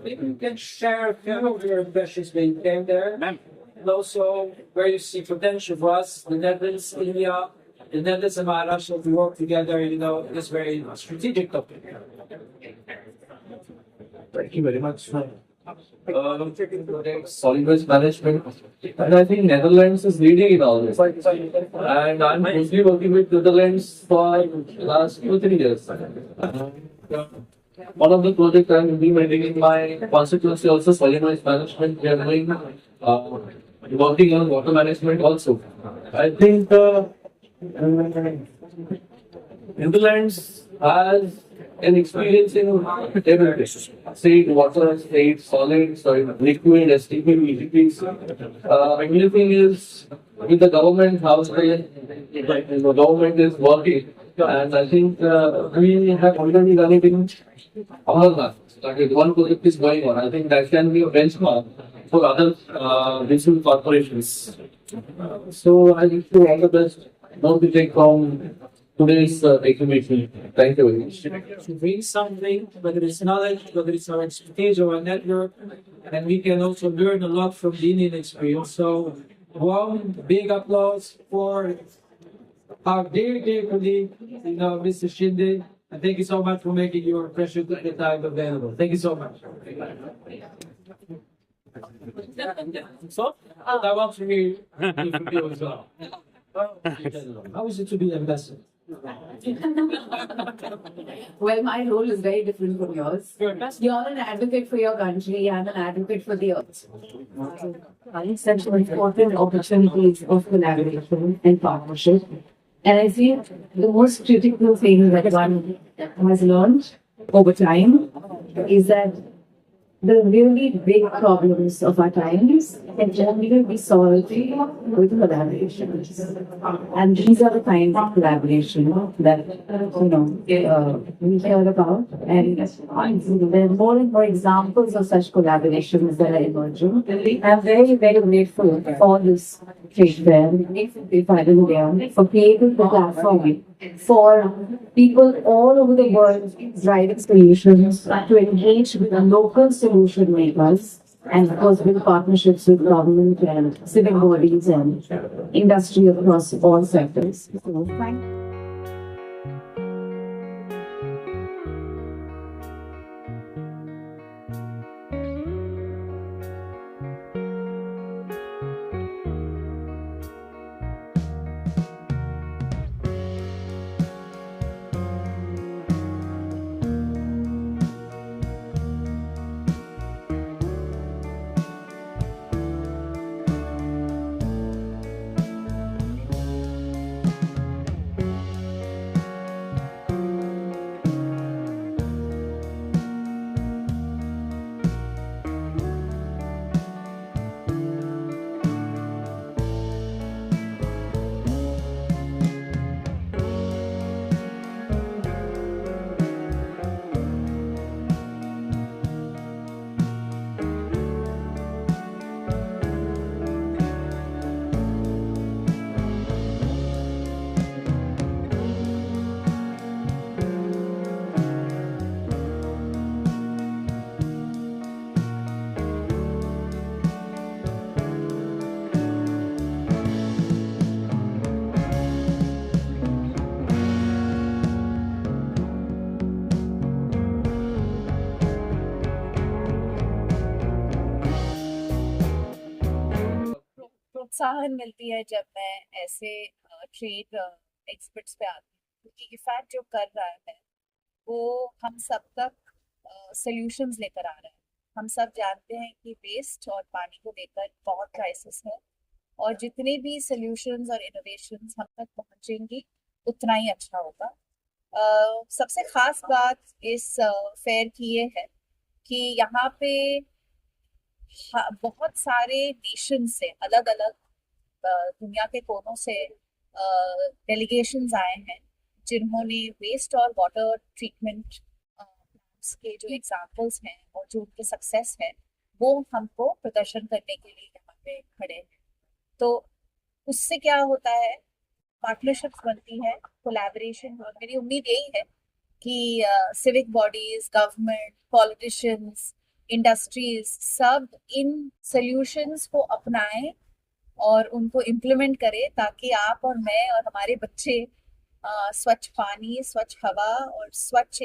maybe you can share a few of your impressions when you came there, and also where you see potential for us, the Netherlands, India, the Netherlands and Maharashtra, if we work together, this very strategic topic. Thank you very much. Solid waste management, and I think Netherlands is leading in all this. And I'm closely working with Netherlands for the last 2-3 years. One of the projects I'm implementing in my constituency also solid waste management. We are doing working on water management also. I think Netherlands has an experience in everything. Say it water, say it solid, sorry, liquid, STP, ETPs. Only thing is with the government, how the government is working. And I think we have already done it in Amarnath. Like one project is going on. I think that can be a benchmark for other digital corporations. So I wish you all the best. Don't be take from today's exhibition. Thank you very much. To bring something, whether it's knowledge, whether it's our expertise or our network, and we can also learn a lot from the Indian experience. So, one big applause for our dear colleague, Mr. Shinde, and thank you so much for making your precious time available. Thank you so much. So, I want to hear from you as well. How is it to be ambassador? Well, my role is very different from yours. You're an advocate for your country and an advocate for the earth. I think such important opportunities of collaboration and partnership. And I feel the most critical thing that one has learned over time is that the really big problems of our times can generally be solved with collaboration. And these are the kinds of collaboration that we hear about. And there are more and more examples of such collaborations that are emerging. I'm very, very grateful for this trade fair, for creating the platform for people all over the world driving solutions to engage with the local solution makers and of course with partnerships with government and civic bodies and industry across all sectors. So, thank you. प्रोत्साहन मिलती है जब मैं ऐसे trade experts पे आती हूँ, क्योंकि इफैक्ट जो कर रहा है वो हम सब तक सॉल्यूशंस लेकर आ रहा है। हम सब जानते हैं कि वेस्ट और पानी को लेकर बहुत क्राइसिस है, और जितने भी सॉल्यूशंस और इनोवेशंस हम तक पहुंचेंगी उतना ही अच्छा होगा। सबसे खास बात इस फेयर की ये है कि यहाँ पे बहुत सारे नेशन से अलग अलग दुनिया के कोनों से डेलीगेशंस आए हैं, जिन्होंने वेस्ट और वाटर ट्रीटमेंट के जो एग्जांपल्स हैं और जो उनके सक्सेस है वो हमको प्रदर्शन करने के लिए यहाँ पे खड़े हैं। तो उससे क्या होता है, पार्टनरशिप्स बनती है, कोलैबोरेशन। और मेरी उम्मीद यही है कि civic bodies, government, politicians, industries सब इन सॉल्यूशंस को अपनाएं और उनको इम्प्लीमेंट करें, ताकि आप और मैं और हमारे बच्चे स्वच्छ पानी, स्वच्छ हवा और स्वच्छ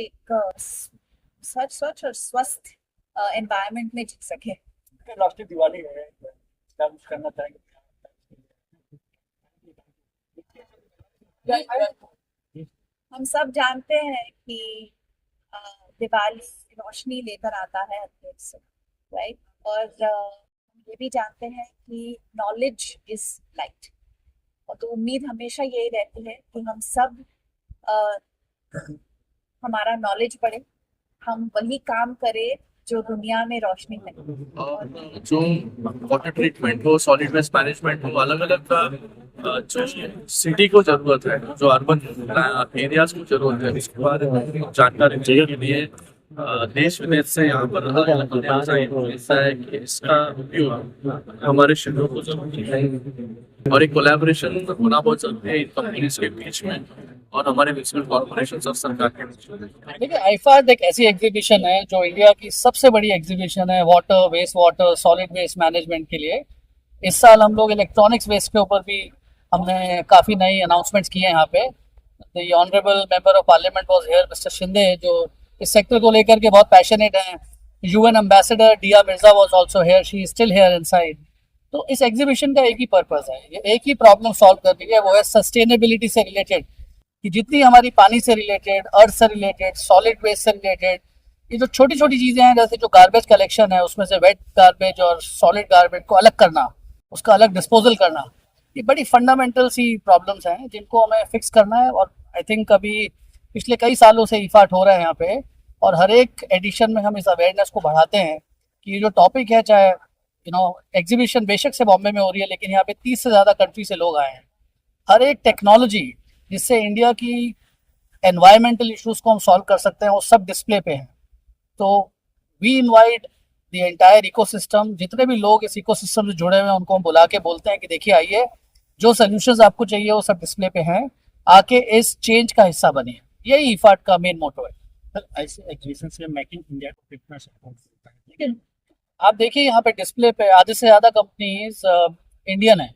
और स्वस्थ एनवायरनमेंट में जी सके। राष्ट्रीय दिवाली है, क्या कुछ करना चाहेंगे? हम सब जानते हैं कि दिवाली रोशनी लेकर आता है अंधेरे से, राइट? और ये भी जानते हैं कि नॉलेज इज लाइट, और तो उम्मीद हमेशा यही रहती है कि हम सब हमारा नॉलेज बढ़े, हम वही काम करें जो दुनिया में रोशनी है। और जो वाटर ट्रीटमेंट हो, सॉलिड वेस्ट मैनेजमेंट हो, अलग अलग जो सिटी को जरूरत है, जो अर्बन एरियाज को जरूरत है, उसके बारे में जानकारी देने के लिए देश विदेश से यहाँ पर अलग अलग ऐसा है कि इसका उपयोग हमारे शहरों को जरूरी है, और एक कोलैबोरेशन होना बहुत जरूरी है इन कंपनीज के बीच में और हमारे म्यूनिसिपल कॉर्पोरेशन और सरकार के बीच में। देखिए, आईफाड एक ऐसी एग्जीबिशन है जो इंडिया की सबसे बड़ी एग्जीबिशन है water, waste water, solid waste management के लिए। इस साल हम लोग इलेक्ट्रॉनिक्स वेस्ट के ऊपर भी हमने काफ़ी नई अनाउंसमेंट्स किए हैं यहाँ पे। The honourable member of parliament was here, mister Shinde, जो इस सेक्टर को लेकर के बहुत पैशनेट हैं। यूएन एम्बेसडर डिया Mirza was also here, she is still here inside. तो इस एग्जीबिशन का एक ही पर्पस है, ये एक ही प्रॉब्लम सॉल्व करनी है, वो है सस्टेनेबिलिटी से रिलेटेड, कि जितनी हमारी पानी से रिलेटेड, अर्थ से रिलेटेड, सॉलिड वेस्ट से रिलेटेड, ये जो छोटी छोटी चीज़ें हैं, जैसे जो गार्बेज कलेक्शन है उसमें से वेट गार्बेज और सॉलिड गार्बेज को अलग करना, उसका अलग डिस्पोजल करना, ये बड़ी फंडामेंटल सी प्रॉब्लम्स हैं जिनको हमें फिक्स करना है। और आई थिंक अभी पिछले कई सालों से ईफाट हो रहा है यहाँ पे, और हर एक एडिशन में हम इस अवेयरनेस को बढ़ाते हैं कि ये जो टॉपिक है, चाहे एग्जीबिशन बेशक से बॉम्बे में हो रही है, लेकिन यहाँ पे 30 से ज़्यादा कंट्री से लोग आए हैं। हर एक टेक्नोलॉजी जिससे इंडिया की एनवायरमेंटल इश्यूज को हम सॉल्व कर सकते हैं, वो सब डिस्प्ले पे हैं। तो we invite the entire ecosystem, जितने भी लोग इस इकोसिस्टम से जुड़े हुए हैं उनको हम बुला के बोलते हैं कि देखिए आइए, जो सोल्यूशंस आपको चाहिए वो सब डिस्प्ले पे हैं, आके इस चेंज का हिस्सा बनिए। यही ईफाट का मेन मोटो है। ऐसे एग्जीबिशन से मेकिंग इंडिया को कितना सपोर्ट होता है? लेकिन आप देखिए यहाँ पे डिस्प्ले पे आधे से ज़्यादा कंपनीज इंडियन है,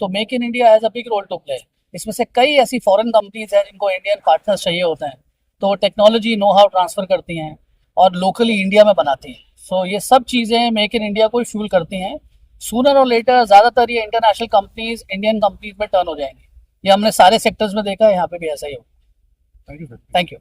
तो make in India has a big role to play. इसमें से कई ऐसी फॉरेन कंपनीज हैं जिनको इंडियन पार्टनर्स चाहिए होते हैं, तो टेक्नोलॉजी नो हाउ ट्रांसफ़र करती हैं और लोकली इंडिया में बनाती हैं। सो ये सब चीज़ें मेक इन इंडिया को फ्यूल करती हैं। सूनर और लेटर ज़्यादातर ये इंटरनेशनल कंपनीज इंडियन कंपनीज में टर्न हो जाएंगी। ये हमने सारे सेक्टर्स में देखा है, यहाँ पे भी ऐसा ही हो। Thank you. Thank you.